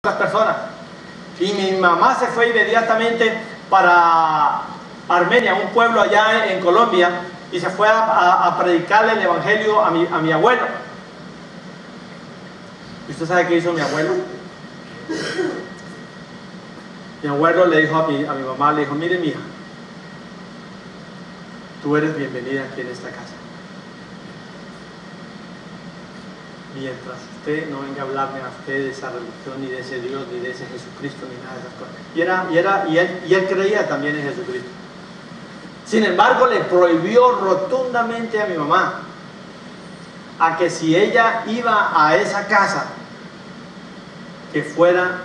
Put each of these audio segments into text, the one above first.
las personas. Y mi mamá se fue inmediatamente para Armenia, un pueblo allá en Colombia, y se fue a predicarle el evangelio a mi abuelo. ¿Y usted sabe qué hizo mi abuelo? Mi abuelo le dijo a mi mamá, le dijo: mire, mija, tú eres bienvenida aquí en esta casa, mientras usted no venga a hablarme a usted de esa religión, ni de ese Dios, ni de ese Jesucristo, ni nada de esas cosas. Y él creía también en Jesucristo. Sin embargo, le prohibió rotundamente a mi mamá a que si ella iba a esa casa, que fuera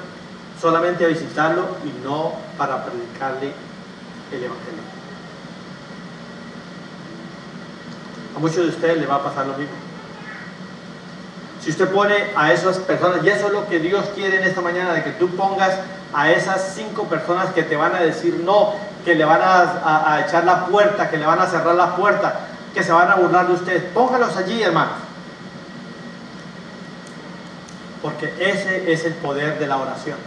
solamente a visitarlo y no para predicarle el evangelio. A muchos de ustedes les va a pasar lo mismo. Si usted pone a esas personas, y eso es lo que Dios quiere en esta mañana, de que tú pongas a esas 5 personas que te van a decir no, que le van a echar la puerta, que le van a cerrar la puerta, que se van a burlar de ustedes, póngalos allí, hermanos. Porque ese es el poder de la oración.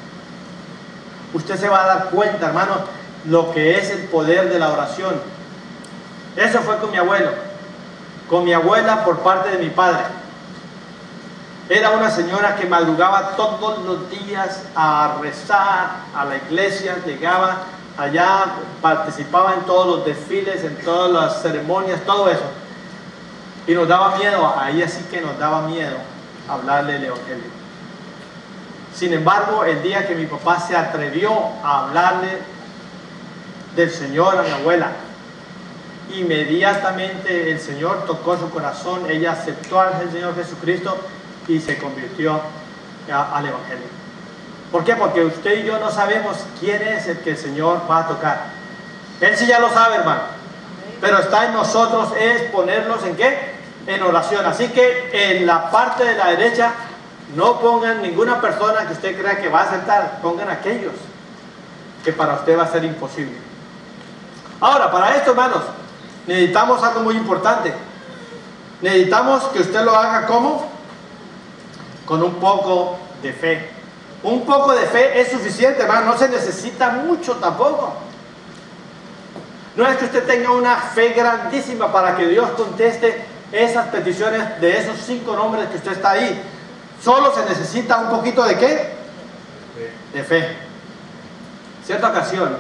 Usted se va a dar cuenta, hermanos, lo que es el poder de la oración. Eso fue con mi abuelo, con mi abuela por parte de mi padre. Era una señora que madrugaba todos los días a rezar a la iglesia, llegaba allá, participaba en todos los desfiles, en todas las ceremonias, todo eso. Y nos daba miedo, ahí así que nos daba miedo hablarle el evangelio. Sin embargo, el día que mi papá se atrevió a hablarle del Señor a mi abuela, inmediatamente el Señor tocó su corazón, ella aceptó al Señor Jesucristo y se convirtió al evangelio. ¿Por qué? Porque usted y yo no sabemos quién es el que el Señor va a tocar. Él sí ya lo sabe, hermano, pero está en nosotros es ponernos ¿en qué? En oración. Así que en la parte de la derecha no pongan ninguna persona que usted crea que va a aceptar, pongan aquellos que para usted va a ser imposible. Ahora, para esto, hermanos, necesitamos algo muy importante. Necesitamos que usted lo haga ¿cómo? Con un poco de fe. Un poco de fe es suficiente, hermano, no se necesita mucho tampoco. No es que usted tenga una fe grandísima para que Dios conteste esas peticiones de esos 5 nombres que usted está ahí. Solo se necesita un poquito de ¿qué? De fe. Cierta ocasión,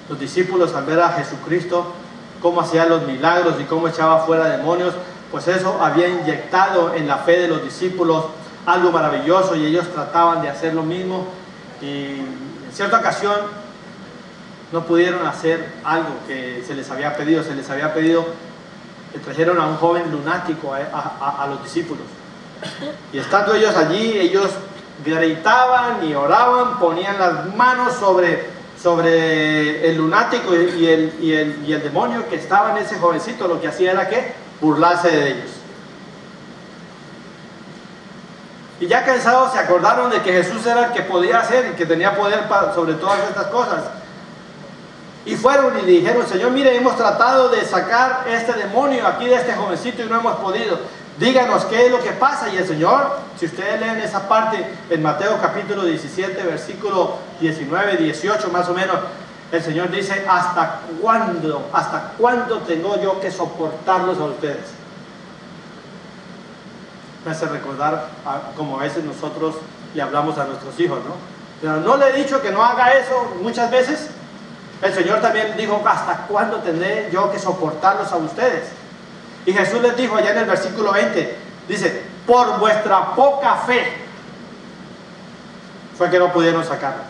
los discípulos al ver a Jesucristo, cómo hacía los milagros y cómo echaba fuera demonios, pues eso había inyectado en la fe de los discípulos algo maravilloso y ellos trataban de hacer lo mismo. Y en cierta ocasión no pudieron hacer algo que se les había pedido. Se les había pedido, le trajeron a un joven lunático a los discípulos. Y estando ellos allí, ellos gritaban y oraban, ponían las manos sobre el lunático y el demonio que estaba en ese jovencito. Lo que hacía era ¿qué? Burlarse de ellos. Y ya cansados se acordaron de que Jesús era el que podía hacer y que tenía poder sobre todas estas cosas. Y fueron y le dijeron: Señor, mire, hemos tratado de sacar este demonio aquí de este jovencito y no hemos podido. Díganos qué es lo que pasa. Y el Señor, si ustedes leen esa parte en Mateo capítulo 17, versículo 19, 18 más o menos, el Señor dice: ¿hasta cuándo tengo yo que soportarlos a ustedes? Me hace recordar como a veces nosotros le hablamos a nuestros hijos, ¿no? Pero no le he dicho que no haga eso muchas veces. El Señor también dijo: ¿hasta cuándo tendré yo que soportarlos a ustedes? Y Jesús les dijo allá en el versículo 20, dice: por vuestra poca fe fue que no pudieron sacarlo.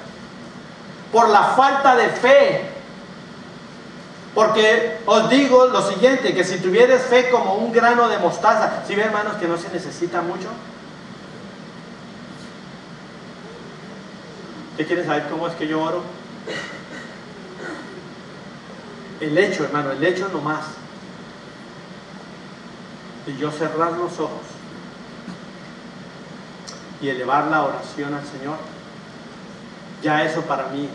Por la falta de fe. Porque os digo lo siguiente, que si tuvieres fe como un grano de mostaza, ¿sí ven, hermanos, que no se necesita mucho? ¿Qué quieren saber cómo es que yo oro? El hecho, hermano, el hecho nomás de yo cerrar los ojos y elevar la oración al Señor, ya eso para mí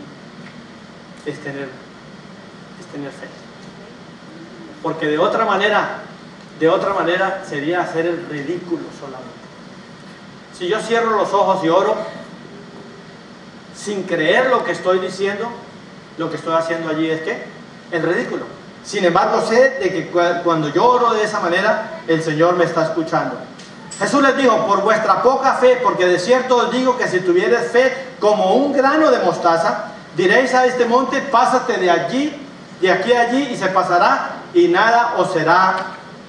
es tener fe. Porque de otra manera sería hacer el ridículo solamente. Si yo cierro los ojos y oro, sin creer lo que estoy diciendo, lo que estoy haciendo allí es que el ridículo. Sin embargo, sé de que cuando yo oro de esa manera, el Señor me está escuchando. Jesús les dijo, por vuestra poca fe, porque de cierto os digo que si tuvieres fe como un grano de mostaza, diréis a este monte, pásate de allí, de aquí a allí, y se pasará, y nada os será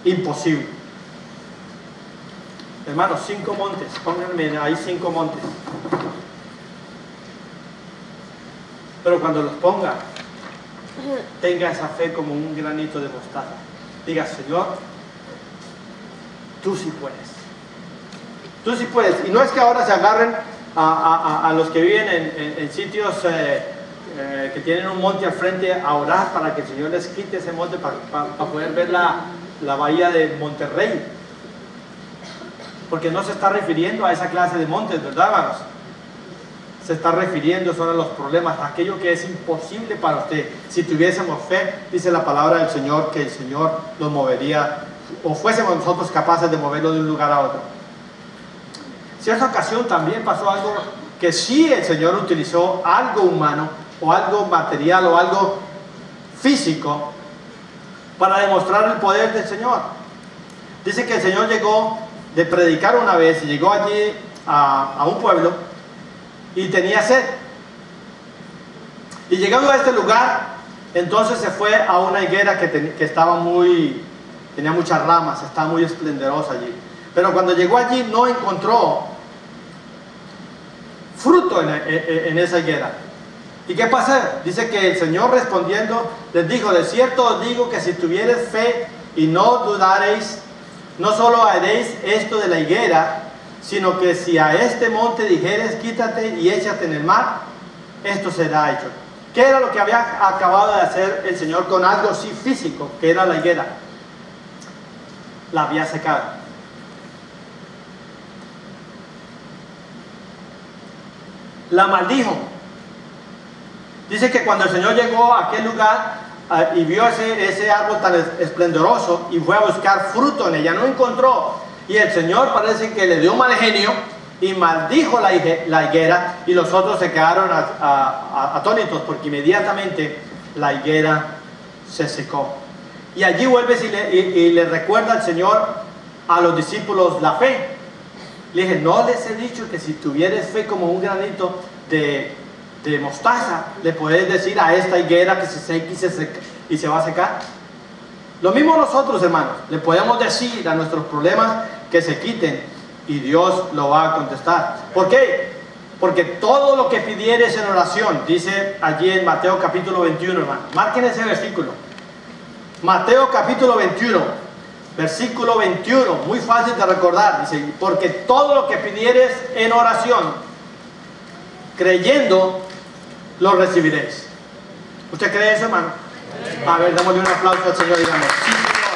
imposible. Hermanos, 5 montes, pónganme ahí 5 montes. Pero cuando los ponga, tenga esa fe como un granito de mostaza. Diga, Señor, tú sí puedes. Tú sí puedes. Y no es que ahora se agarren a los que viven en sitios que tienen un monte al frente a orar para que el Señor les quite ese monte para poder ver la bahía de Monterrey. Porque no se está refiriendo a esa clase de montes, ¿verdad, hermanos? Se está refiriendo solo a los problemas, a aquello que es imposible para usted. Si tuviésemos fe, dice la palabra del Señor, que el Señor nos movería, o fuésemos nosotros capaces de moverlo de un lugar a otro. Cierta ocasión también pasó algo que sí el Señor utilizó algo humano, o algo material, o algo físico, para demostrar el poder del Señor. Dice que el Señor llegó de predicar una vez, y llegó allí a un pueblo, y tenía sed. Y llegando a este lugar, entonces se fue a una higuera que estaba tenía muchas ramas, estaba muy esplendorosa allí. Pero cuando llegó allí no encontró fruto en esa higuera. ¿Y qué pasó? Dice que el Señor respondiendo les dijo, de cierto os digo que si tuviereis fe y no dudareis, no solo haréis esto de la higuera, sino que si a este monte dijeres, quítate y échate en el mar, esto será hecho. ¿Qué era lo que había acabado de hacer el Señor con algo así físico, que era la higuera? La había secado. La maldijo. Dice que cuando el Señor llegó a aquel lugar y vio ese árbol tan esplendoroso y fue a buscar fruto en ella, no encontró. Y el Señor parece que le dio mal genio y maldijo la higuera, y los otros se quedaron atónitos porque inmediatamente la higuera se secó. Y allí vuelves y le recuerda al Señor a los discípulos la fe. Le dije, ¿no les he dicho que si tuvieres fe como un granito de mostaza, le puedes decir a esta higuera que se seque y se va a secar? Lo mismo nosotros, hermanos, le podemos decir a nuestros problemas que se quiten y Dios lo va a contestar. ¿Por qué? Porque todo lo que pidieres en oración, dice allí en Mateo capítulo 21, hermano. Marquen ese versículo. Mateo capítulo 21, versículo 21, muy fácil de recordar. Dice, porque todo lo que pidieres en oración, creyendo, lo recibiréis. ¿Usted cree eso, hermano? A ver, démosle un aplauso al Señor y digamos, sí, Señor,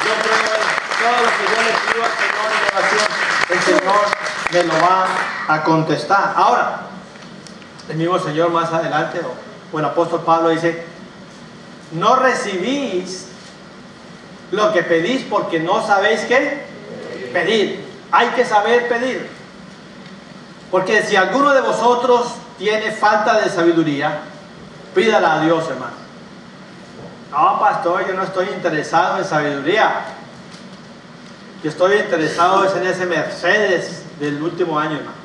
yo creo en todo lo que yo le pido al Señor en oración, el Señor me lo va a contestar. Ahora, el mismo Señor más adelante, o el apóstol Pablo dice, no recibís lo que pedís porque no sabéis qué pedir. Hay que saber pedir. Porque si alguno de vosotros tiene falta de sabiduría, pídala a Dios, hermano. No, pastor, yo no estoy interesado en sabiduría. Yo estoy interesado en ese Mercedes del último año, hermano.